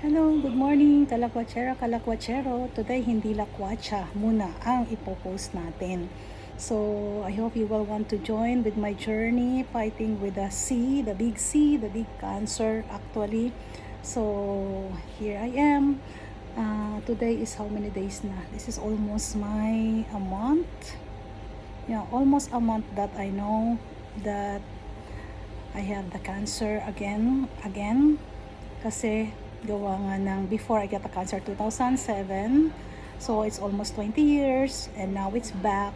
Hello, good morning, kalakwatsera, kalakwatsero. Today, hindi lakwatsa muna ang ipopost natin. So, I hope you will want to join with my journey fighting with the C, the big C, the big cancer actually. So, here I am. Today is how many days na? This is almost a month. Yeah, almost a month that I know that I have the cancer again. Kasi gawa nga ng before I get the cancer 2007, so it's almost 20 years and now it's back,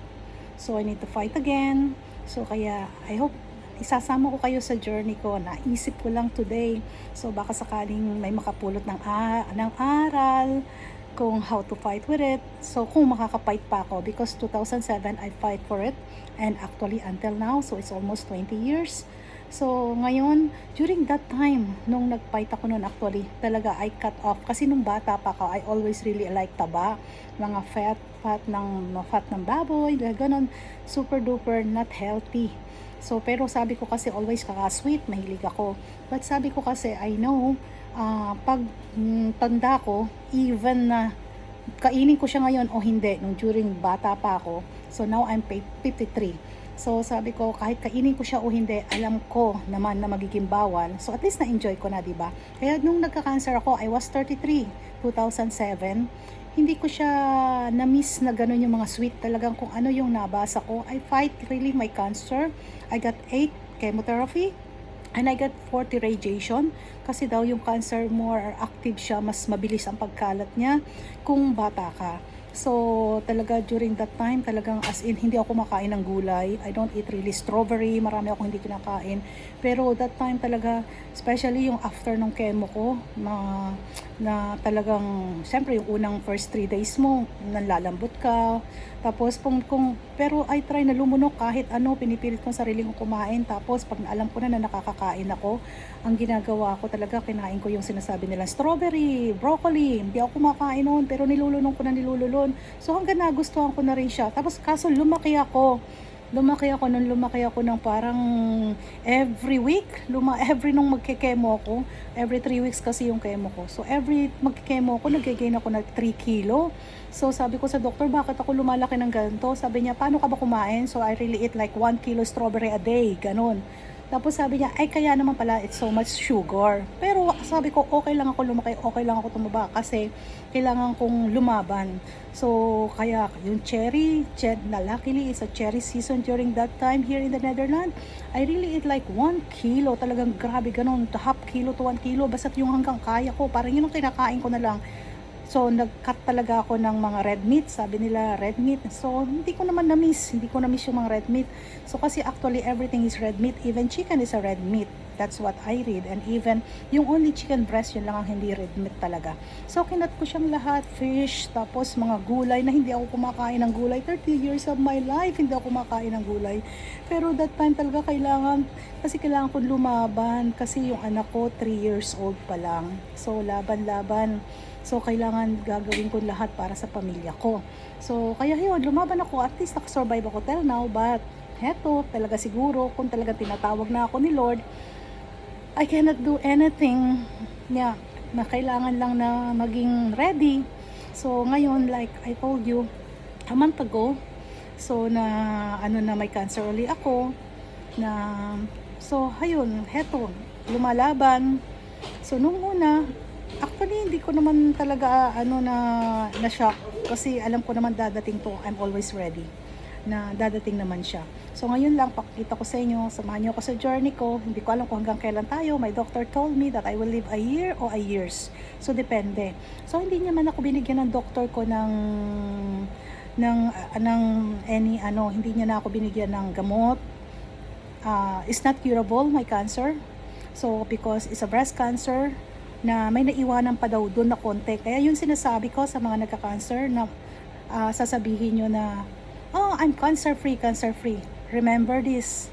so I need to fight again. So kaya I hope isasama ko kayo sa journey ko. Naisip ko lang today, so baka sakaling may makapulot ng aral kung how to fight with it. So kung makaka-fight pa ako, because 2007 I fight for it, and actually until now, so it's almost 20 years. So, ngayon, during that time, nung nag-fight ako noon, actually, talaga, I cut off. Kasi nung bata pa ako, I always really like taba. Mga fat ng baboy, ganun. Super duper, not healthy. So, pero sabi ko kasi always kaka-sweet, mahilig ako. But sabi ko kasi, I know, pag tanda ko, even na kainin ko siya ngayon o hindi, nung during bata pa ako, so now I'm 53. So sabi ko, kahit kainin ko siya o hindi, alam ko naman na magiging bawal. So at least na-enjoy ko na, diba? Kaya nung nagka-cancer ako, I was 33, 2007. Hindi ko siya na-miss na gano'n yung mga sweet. Talagang kung ano yung nabasa ko. I fight really my cancer. I got 8 chemotherapy. And I got 40 radiation. Kasi daw yung cancer more active siya, mas mabilis ang pagkalat niya kung bata ka. So, talaga during that time, talagang as in, hindi ako kumakain ng gulay. I don't eat really strawberry. Marami ako hindi kinakain. Pero that time talaga, especially yung after ng chemo ko, na talagang, siyempre yung unang first 3 days mo, nanlalambot ka. Tapos, pero I try na lumunok kahit ano, pinipilit kong sarili kong kumain. Tapos, pag alam ko na nakakakain ako, ang ginagawa ko talaga, kinain ko yung sinasabi nila, strawberry, broccoli. Hindi ako kumakain noon, pero nilulunong ko na nilululon. So hanggang nagustuhan ko na rin siya. Tapos kaso lumaki ako ng parang every week, every nung magke-chemo ako, every 3 weeks kasi yung chemo ko. So every magke-chemo ako, nag-gain ako ng 3 kilo. So sabi ko sa doktor, bakit ako lumalaki ng ganito? Sabi niya, paano ka ba kumain? So I really eat like 1 kilo strawberry a day, ganun. Tapos sabi niya, ay kaya naman pala it's so much sugar. Pero sabi ko, okay lang ako lumaki, okay lang ako tumaba kasi kailangan kong lumaban. So kaya yung luckily it's a cherry season during that time here in the Netherlands. I really eat like 1 kilo, talagang grabe ganun, half kilo to 1 kilo, basta yung hanggang kaya ko, parang yun ang kinakain ko na lang. So, nag-cut talaga ako ng mga red meat. Sabi nila, red meat. So, hindi ko na-miss yung mga red meat. So, kasi actually, everything is red meat. Even chicken is a red meat. That's what I read. And even, yung only chicken breast, yun lang ang hindi red meat talaga. So, kinat ko siyang lahat. Fish, tapos mga gulay na hindi ako kumakain ng gulay. 30 years of my life, hindi ako kumakain ng gulay. Pero that time talaga kailangan ko lumaban. Kasi yung anak ko, 3 years old pa lang. So, laban-laban. So, kailangan gagawin ko lahat para sa pamilya ko. So, kaya yun, lumaban ako. At least nakasurvive ako till now. But, heto, talaga siguro, kung talaga tinatawag na ako ni Lord, I cannot do anything. Yeah, na kailangan lang na maging ready. So, ngayon, like I told you, a month ago, so, na may cancer ulit ako. So, ayun, heto, lumalaban. So, nung una, actually, hindi ko naman talaga na-shock kasi alam ko naman dadating to. I'm always ready na dadating naman siya. So ngayon lang, pakita ko sa inyo, samahan niyo ako sa journey ko. Hindi ko alam kung hanggang kailan tayo. My doctor told me that I will live a year or a years. So depende. So hindi naman ako binigyan ng doctor ko hindi niya na ako binigyan ng gamot. It's not curable, my cancer. So because it's a breast cancer, na may naiwanan pa daw doon na konti. Kaya yung sinasabi ko sa mga nagka-cancer na sasabihin nyo na, oh, I'm cancer-free. Remember this.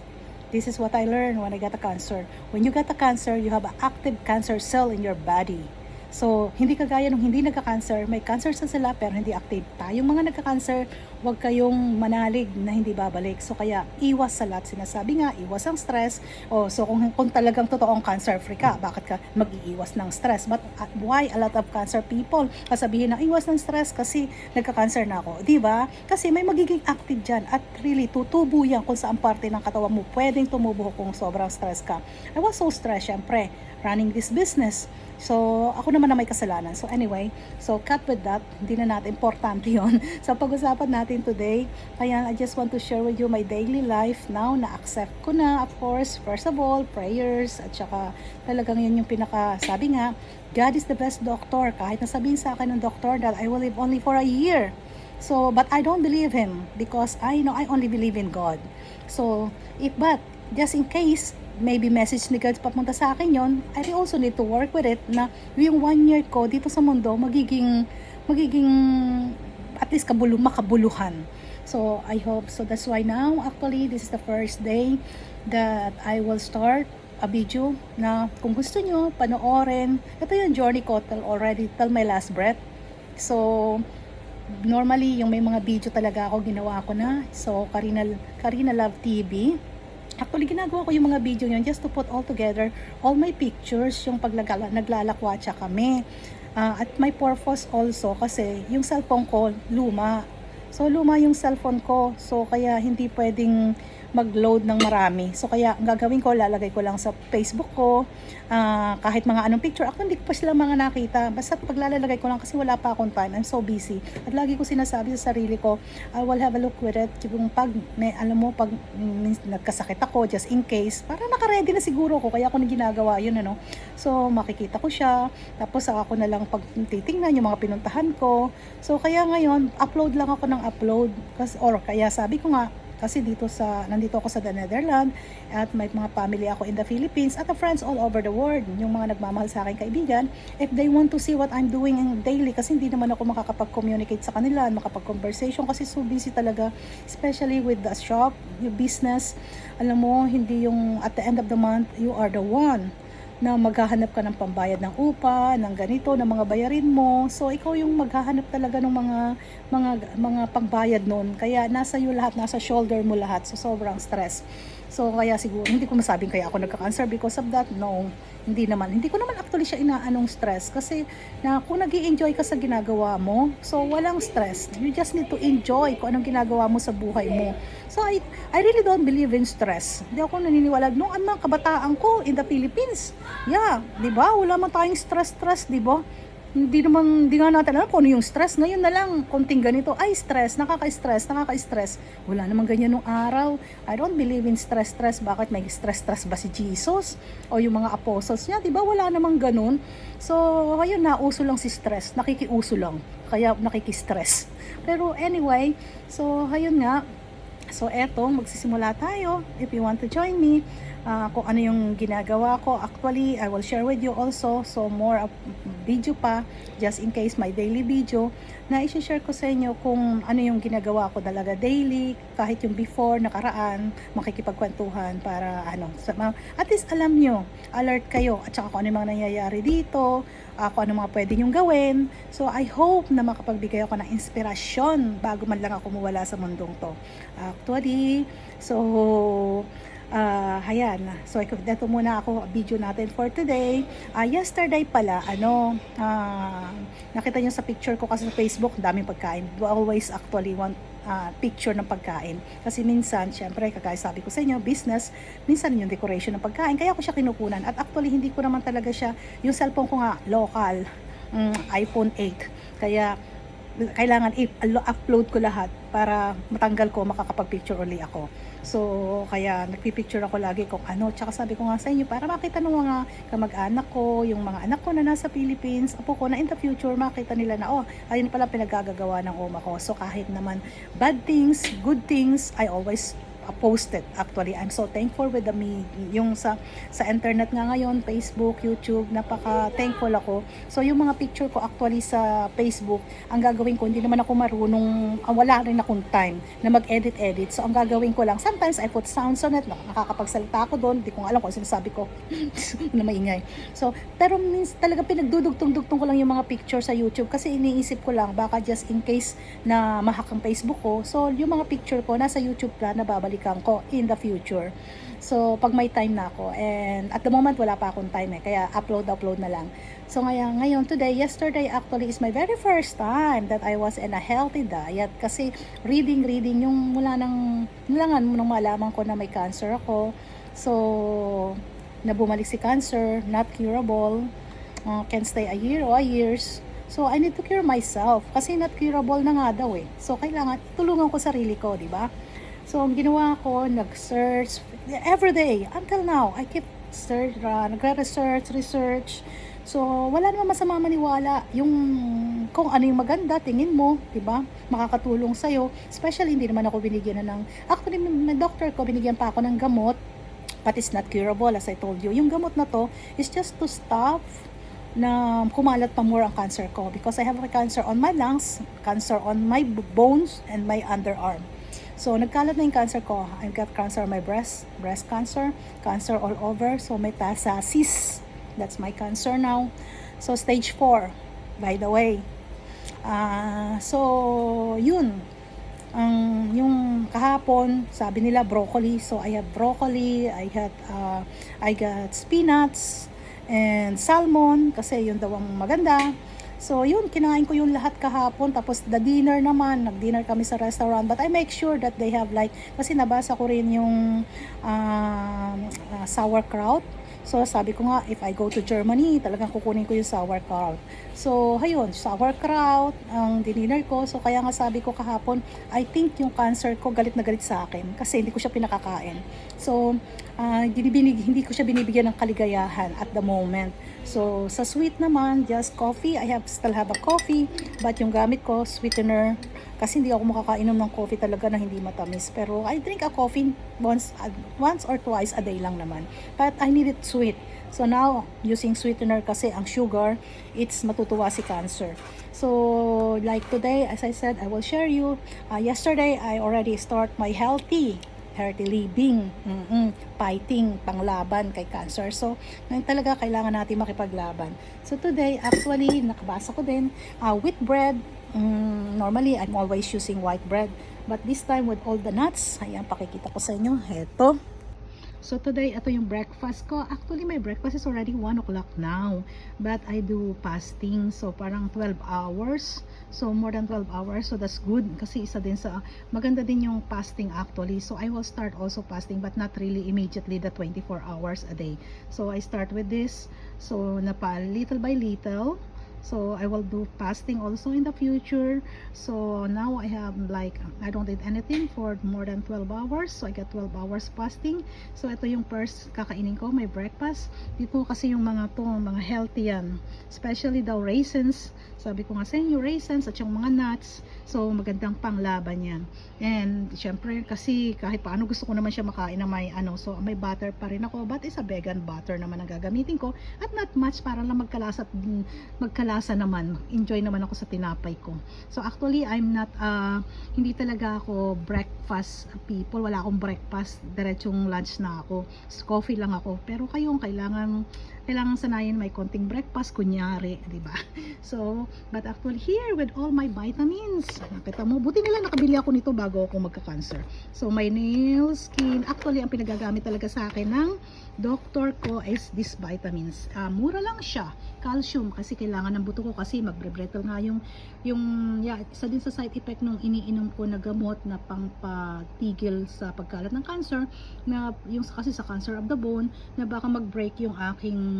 This is what I learned when I got a cancer. When you get a cancer, you have an active cancer cell in your body. So, hindi kagaya nung hindi nagka-cancer, may cancer sa sila pero hindi active. Tayong mga nagka-cancer, huwag kayong manalig na hindi babalik. So kaya iwas sa lahat. Sinasabi nga, iwas ang stress. So kung talagang totoong cancer free ka, bakit ka mag-iiwas ng stress? But why a lot of cancer people kasabihin na iwas ng stress kasi nagka-cancer na ako? Di ba? Kasi may magiging active dyan at really tutubo yan kung saan parte ng katawan mo pwedeng tumubo kung sobrang stress ka. I was so stressed, syempre, running this business. So, ako naman na may kasalanan. So, anyway, so cut with that. Hindi na natin importante yon. So, pag-usapan natin today, kaya I just want to share with you my daily life now na accept ko na, of course, first of all, prayers, at saka talagang yun yung sabi nga, God is the best doctor. Kahit nasabihin sa akin ng doctor that I will live only for a year. So, but I don't believe him because I know I only believe in God. So, but just in case, maybe message ni God papunta sa akin yon, I also need to work with it na yung 1 year ko dito sa mundo magiging at least makabuluhan. So I hope, so that's why now actually this is the first day that I will start a video na kung gusto nyo panoorin. Ito yung journey ko till my last breath. So normally yung may mga video talaga ako ginawa ko na. So Karina Love TV. Actually, ginagawa ko yung mga video yun just to put all together all my pictures, yung naglalakwatsa kami. At my purpose also kasi yung cellphone ko luma. So, luma yung cellphone ko. So, kaya hindi pwedeng mag-load ng marami. So, kaya ang gagawin ko, lalagay ko lang sa Facebook ko. Kahit mga anong picture. Ako hindi ko pa sila mga nakita. Basta paglalagay ko lang kasi wala pa akong time. I'm so busy. At lagi ko sinasabi sa sarili ko, I will have a look with it. Yung pag, pag nagkasakit ako, just in case, para naka-ready na siguro ko. Kaya ako na ginagawa yun, ano. So, makikita ko siya. Tapos, ako na lang pag titingnan yung mga pinuntahan ko. So, kaya ngayon, upload lang ako ng upload. Kaya sabi ko nga, kasi nandito ako sa the Netherlands at may mga family ako in the Philippines at the friends all over the world, yung mga nagmamahal sa akin kaibigan, if they want to see what I'm doing daily, kasi hindi naman ako makakapag-communicate sa kanila, makapag-conversation kasi so busy talaga, especially with the shop, yung business. Alam mo, hindi yung at the end of the month, you are the one na maghahanap ka ng pambayad ng upa, ng ganito, ng mga bayarin mo. So, ikaw yung maghahanap talaga ng mga pangbayad nun. Kaya nasa iyo lahat, nasa shoulder mo lahat. So, sobrang stress. So, kaya siguro, hindi ko masabing kaya ako nagka-cancer because of that. No, hindi naman. Hindi ko naman actually siya inaanong stress. Kasi kung nag-i-enjoy ka sa ginagawa mo, so walang stress. You just need to enjoy kung anong ginagawa mo sa buhay mo. So, I really don't believe in stress. Hindi ako naniniwala. Nung mga kabataan ko in the Philippines, yeah, di ba? Wala man tayong stress, di ba? Hindi nga natin alam kung ano yung stress. Ngayon na lang, konting ganito, ay stress, nakaka-stress. Wala namang ganyan nung araw. I don't believe in stress. Bakit may stress ba si Jesus? O yung mga apostles niya, di ba? Wala namang ganun. So, ayun, nauso lang si stress. Nakikiuso lang. Kaya nakikistress. Pero anyway, so, ayun nga. So, eto, magsisimula tayo. If you want to join me, kung ano yung ginagawa ko. Actually, I will share with you also. So, more of video pa, just in case my daily video, na i-share ko sa inyo kung ano yung ginagawa ko talaga daily, kahit yung before, nakaraan, makikipagkwentuhan para at least alam nyo, alert kayo, at saka kung ano yung mga nangyayari dito, kung ano mga pwede nyong gawin. So, I hope na makapagbigay ako ng inspirasyon bago man lang ako mawala sa mundong to. Actually, so, ayan. So, ito muna ako video natin for today. Yesterday pala, nakita nyo sa picture ko kasi sa Facebook, daming pagkain. Do always actually want picture ng pagkain. Kasi minsan, syempre, kagaya sabi ko sa inyo, business, minsan yung decoration ng pagkain. Kaya ako siya kinukunan. At actually, hindi ko naman talaga siya, yung cellphone ko nga, local, iPhone 8. Kaya, kailangan i-upload ko lahat para matanggal ko, makakapag-picture uli ako. So, kaya nagpipicture ako lagi kung ano. Tsaka sabi ko nga sa inyo, para makita ng mga kamag-anak ko, yung mga anak ko na nasa Philippines, apo ko na in the future, makita nila na, ayun pala pinagagagawa ng oma ko. So, kahit naman bad things, good things, I always posted. Actually, I'm so thankful with yung sa internet nga ngayon, Facebook, YouTube, napaka thankful ako. So yung mga picture ko actually sa Facebook, ang gagawin ko, hindi naman ako marunong, wala rin akong time na mag-edit. So ang gagawin ko lang, sometimes I put sounds on it, nakakapagsalita ako doon, hindi ko alam kung sinasabi ko na maingay. So pero talaga pinagdudugtong-dugtong ko lang yung mga picture sa YouTube kasi iniisip ko lang baka just in case na mahak ang Facebook ko. So yung mga picture ko nasa YouTube plan na babalikan ko in the future. So pag may time na ako, and at the moment wala pa akong time kaya upload na lang. So ngayon yesterday actually is my very first time that I was in a healthy diet kasi reading yung mula nang malaman ko na may cancer ako. So na bumalik si cancer, not curable, can stay a year or years. So I need to cure myself kasi not curable na nga daw So kailangan tulungan ko sarili ko, di ba? So ang ginawa ko, nag-search every day until now. I keep research. So wala namang masama maniwala yung kung ano yung maganda, tingin mo, di ba? Makakatulong sa'yo. Especially hindi naman ako binigyan actually may doctor ko binigyan pa ako ng gamot, but it's not curable as I told you. Yung gamot na to is just to stop na kumalat pa more ang cancer ko because I have a cancer on my lungs, cancer on my bones, and my underarm. So nagkalat na yung cancer ko. I've got cancer on my breast cancer all over. So may metastasis. That's my cancer now. So stage 4, by the way. So yun. Yung kahapon, sabi nila broccoli. So I have broccoli, I got spinach, and salmon kasi yun daw ang maganda. So yun, kinain ko yung lahat kahapon. Tapos the dinner naman, nag-dinner kami sa restaurant, but I make sure that they have kasi nabasa ko rin yung sauerkraut. So sabi ko nga, if I go to Germany, talagang kukunin ko yung sauerkraut. So ayun, sauerkraut ang dinner ko. So kaya nga sabi ko kahapon, I think yung cancer ko galit na galit sa akin kasi hindi ko siya pinakakain. So hindi ko siya binibigyan ng kaligayahan at the moment. So sa sweet naman, just coffee. I still have a coffee, but yung gamit ko sweetener kasi hindi ako makakainom ng coffee talaga na hindi matamis. Pero I drink a coffee once or twice a day lang naman. But I need it sweet. So now, using sweetener kasi ang sugar, it's matutuwa si cancer. So like today, as I said, I will share you. Yesterday, I already start my healthy living, fighting, panglaban kay cancer. So, ngayon talaga kailangan natin makipaglaban. So today, actually, nakabasa ko din, wheat bread. Normally, I'm always using white bread. But this time, with all the nuts, ayan, pakikita ko sa inyo. Heto. So today, ito yung breakfast ko. Actually, my breakfast is already 1 o'clock now. But I do fasting. So parang 12 hours. So more than 12 hours. So that's good. Kasi isa din maganda din yung fasting actually. So I will start also fasting but not really immediately the 24 hours a day. So I start with this. So little by little. So I will do fasting also in the future. So now I have I don't eat anything for more than 12 hours. So I get 12 hours fasting. So ito yung first kakainin ko, my breakfast. Dito kasi yung mga healthy yan. Especially the raisins. Sabi ko nga sa inyo, raisins at yung mga nuts. So magandang panglaban yan. And syempre kasi kahit paano gusto ko naman siya makain na may so may butter pa rin ako. But it's a vegan butter naman ang gagamitin ko. At not much para lang magkalasa naman, enjoy naman ako sa tinapay ko. So actually, I'm not, hindi talaga ako breakfast people, wala akong breakfast, diretsong lunch na ako, coffee lang ako, pero kayong kailangan sanayin may konting breakfast, kunyari, di ba? So, but actually here with all my vitamins, nakita mo, buti nila nakabili ako nito bago ako magka-cancer. So, my nail, skin, actually, ang pinagagamit talaga sa akin ng doctor ko is these vitamins. Mura lang siya, calcium, kasi kailangan ng buto ko kasi magbre-brettle nga isa din sa side effect nung iniinom ko na gamot na pangpatigil sa pagkalat ng cancer, na yung kasi sa cancer of the bone, na baka mag-break yung aking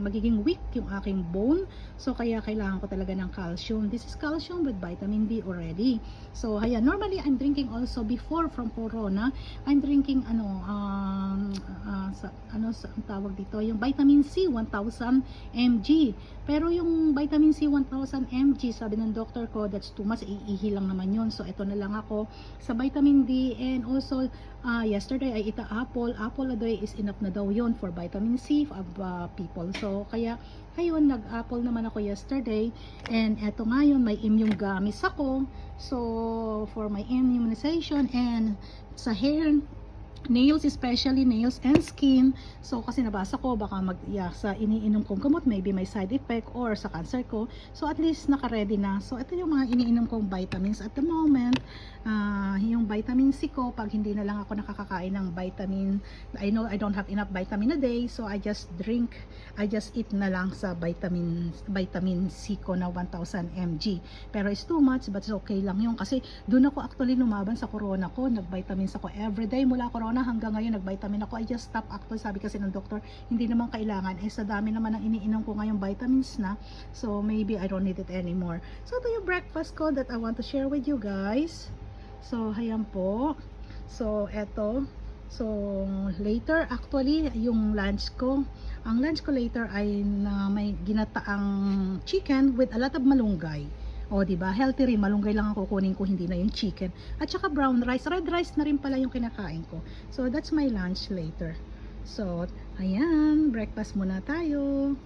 magiging weak yung aking bone. So kaya kailangan ko talaga ng calcium. This is calcium with vitamin B already. So ayan, normally I'm drinking also before from Corona. I'm drinking ang tawag dito, yung vitamin C 1000 mg. Pero yung vitamin C 1000 mg, sabi ng doctor ko, that's too much, iihi lang naman yun. So ito na lang ako sa vitamin D. And also yesterday I ate apple a day is enough na daw yun for vitamin C of people. So kaya ayun, nag-apple naman ako yesterday. And eto ngayon, may immune gamis ako. So for my immunization and sa hair, nails, especially nails and skin. So kasi nabasa ko baka sa iniinom kong gamot maybe may side effect or sa cancer ko. So at least naka-ready na. So ito yung mga iniinom kong vitamins at the moment. Yung vitamin C ko, pag hindi na lang ako nakakakain ng vitamin, I know I don't have enough vitamin a day, so I just eat na lang sa vitamin C ko na 1000 mg. Pero it's too much, but it's okay lang yun kasi doon ako actually lumaban sa corona ko. Nag-vitamins ako everyday mula corona hanggang ngayon, nag-vitamin ako. I just stop actually, sabi kasi ng doktor, hindi naman kailangan. Sa dami naman ng iniinom ko ngayong vitamins na, so maybe I don't need it anymore. So ito yung breakfast ko that I want to share with you guys. So ayan po. So eto. So later, actually yung lunch ko, ang lunch ko later ay may ginataang chicken with a lot of malunggay. O, diba? Healthy rin. Malunggay lang ang kukunin ko, hindi na yung chicken. At saka brown rice. Red rice na rin pala yung kinakain ko. So, that's my lunch later. So, ayan. Breakfast muna tayo.